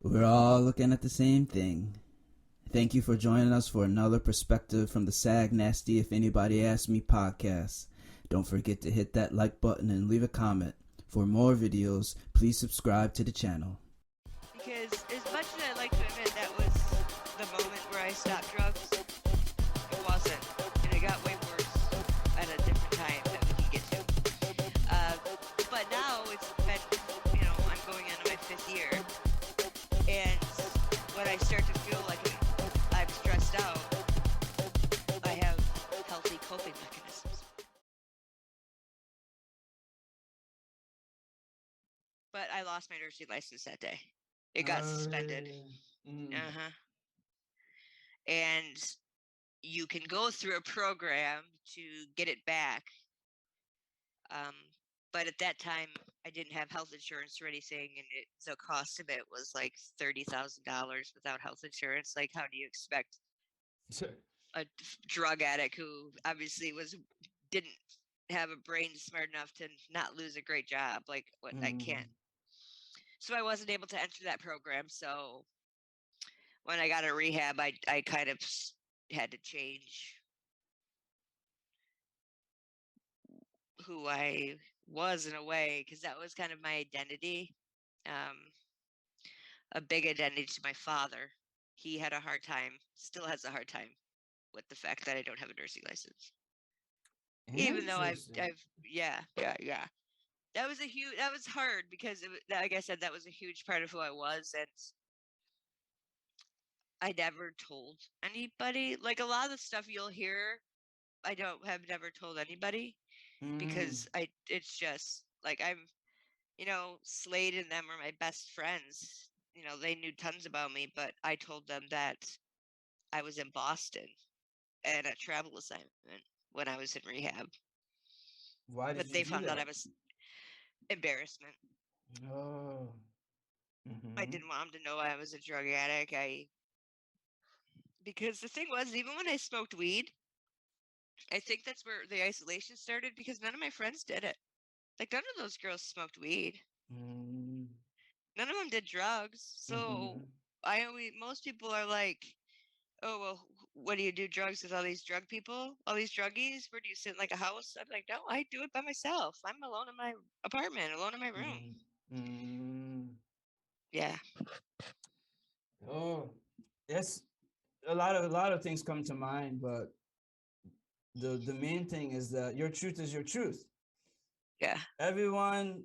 We're all looking at the same thing. Thank you for joining us for another perspective from the Sag Nasty If Anybody Asks Me podcast. Don't forget to hit that like button and leave a comment. For more videos, please subscribe to the channel. Because as much as I like to admit that was the moment where I stopped drugs, it wasn't. And it got way worse at a different time that we can get to. But now it's been, I'm going into my 5th year. And when I start to feel like I'm stressed out, I have healthy coping mechanisms. But I lost my nursing license that day. It got suspended. Uh-huh. And you can go through a program to get it back. But at that time, I didn't have health insurance or anything, and the cost of it was like $30,000 without health insurance. Like, how do you expect a drug addict who obviously didn't have a brain smart enough to not lose a great job? Like, what? I can't. So I wasn't able to enter that program. So when I got a rehab, I kind of had to change who I was in a way, because that was kind of my identity. A big identity to my father. He had a hard time, still has a hard time with the fact that I don't have a nursing license. Even though yeah. That was hard because like I said, that was a huge part of who I was. And I never told anybody. Like, a lot of the stuff you'll hear, I have never told anybody because it's just like Slade and them are my best friends. They knew tons about me, but I told them that I was in Boston at a travel assignment when I was in rehab. Why did but you they do found that? out I was embarrassment. Oh. I didn't want them to know I was a drug addict. Because the thing was, even when I smoked weed, I think that's where the isolation started, because none of my friends did it. Like, none of those girls smoked weed. None of them did drugs. So most people are like, oh, well, what do you do drugs with all these drug people, all these druggies? Where do you sit in like a house? I'm like, no, I do it by myself. I'm alone in my apartment, alone in my room. Yeah. Oh, yes. A lot of things come to mind, but the main thing is that your truth is your truth. Yeah. Everyone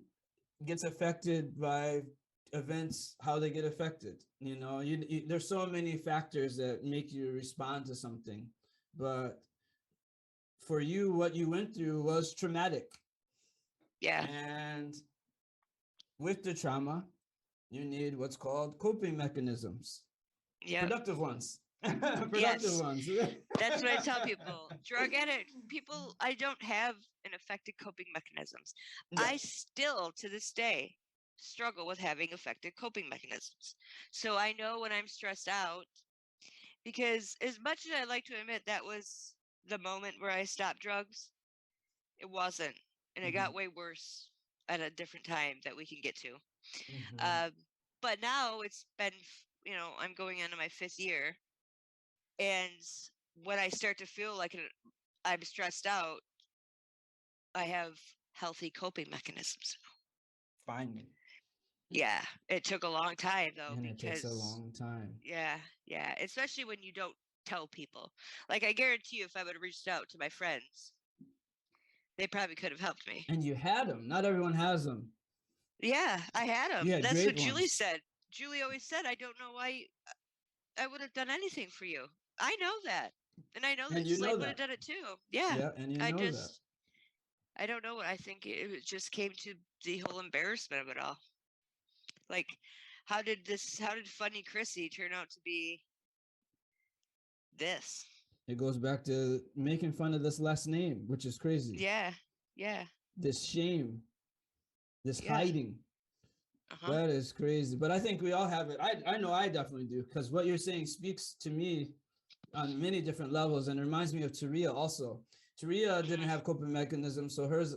gets affected by events, how they get affected. There's so many factors that make you respond to something, but for you, what you went through was traumatic. Yeah. And with the trauma, you need what's called coping mechanisms. Yeah. Productive ones. Yes. ones. That's what I tell people. Drug addict people, I don't have an effective coping mechanisms. Yeah. I still, to this day, struggle with having effective coping mechanisms. So I know when I'm stressed out, because as much as I like to admit that was the moment where I stopped drugs, it wasn't. And it got way worse at a different time that we can get to. But now it's been, I'm going into my 5th year. And when I start to feel like I'm stressed out, I have healthy coping mechanisms. Finally. Yeah, it took a long time though, And because it takes a long time. Yeah, especially when you don't tell people. Like, I guarantee you, if I would have reached out to my friends, they probably could have helped me. And you had them. Not everyone has them. Yeah, I had them. Yeah, That's great what Julie ones. said. Julie always said, I don't know why I would have done anything for you. I know that. And I know And that you know Slade would have that. done it too. Yeah. Yeah, and you know that. I don't know. I think it just came to the whole embarrassment of it all. Like, how did Funny Chrissy turn out to be this? It goes back to making fun of this last name, which is crazy. Yeah. Yeah. This shame, this Yeah. hiding. That is crazy. But I think we all have it. I know I definitely do, because what you're saying speaks to me on many different levels, and it reminds me of Taria also. Taria didn't have coping mechanisms, so hers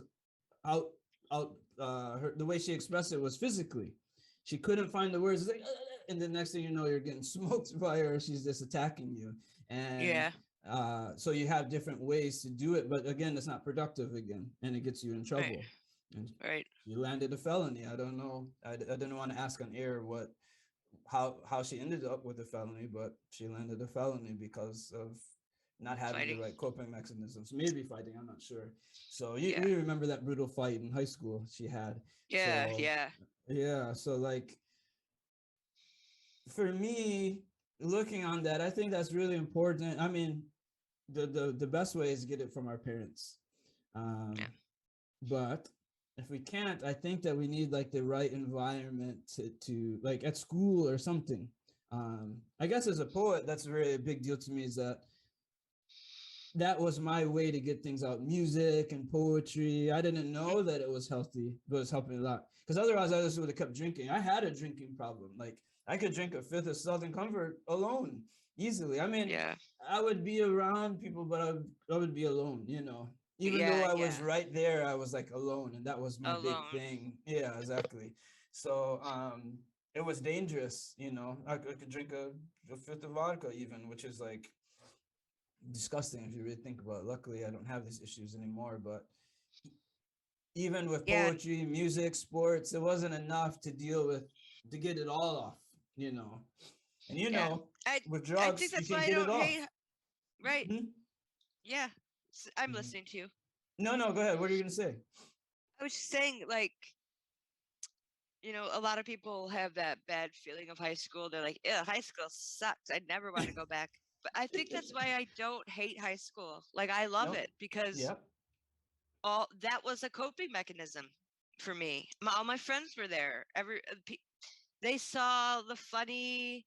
the way she expressed it was physically. She couldn't find the words. Like, and the next thing you know, you're getting smoked by her. She's just attacking you, and Yeah. so you have different ways to do it. But again, it's not productive again, and it gets you in Right. trouble. And Right. she landed a felony. I don't know. I didn't want to ask on air what how she ended up with a felony, but she landed a felony because of not having the Fighting. right coping mechanisms. Maybe fighting, I'm not sure. So Yeah. you remember that brutal fight in high school she had. Yeah. So Yeah. yeah, so like for me, looking on that, I think that's really important. I mean, the best way is to get it from our parents. Um, Yeah. but if we can't, I think that we need like the right environment to like at school or something. I guess as a poet, that's a really big deal to me is that was my way to get things out, music and poetry. I didn't know that it was healthy, but it's helping a lot. Because otherwise, I just would have kept drinking. I had a drinking problem. Like I could drink a fifth of Southern Comfort alone easily. I mean, Yeah. I would be around people, but I would be alone. You know, even though Yeah. I was Yeah. right there, I was like alone, and that was my big Alone. thing. Yeah, exactly. So it was dangerous. You know, I could drink a fifth of vodka even, which is like disgusting if you really think about it. Luckily, I don't have these issues anymore, but even with Yeah. poetry, music, sports, it wasn't enough to deal with to get it all off, you know. And you Yeah. know, I with I think drugs, you that's can why I get it don't off. hate. Right. Mhm. Yeah. I'm Mhm. listening to you. No, no, go ahead. What are you gonna say? I was just saying, like, a lot of people have that bad feeling of high school. They're like, "Yeah, high school sucks. I never want to go back." But I think that's why I don't hate high school. Like, I love Nope. it because Yep. all that was a coping mechanism for me. All my friends were there. They saw the funny,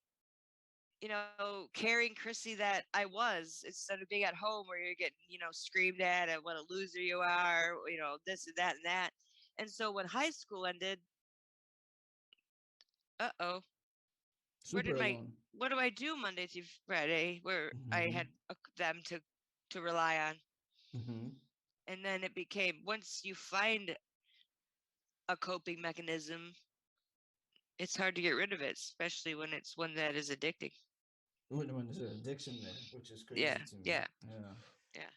caring Chrissy that I was, instead of being at home where you're getting, screamed at and what a loser you are, this and that and that. And so when high school ended, uh-oh, where Super did my alone. what do I do Monday through Friday where I Hmm. had them to rely on? Hmm. And then it became, once you find a coping mechanism, it's hard to get rid of it, especially when it's one that is addicting. When there's an addiction there, which is Yeah, crazy to me. yeah, Yeah. yeah.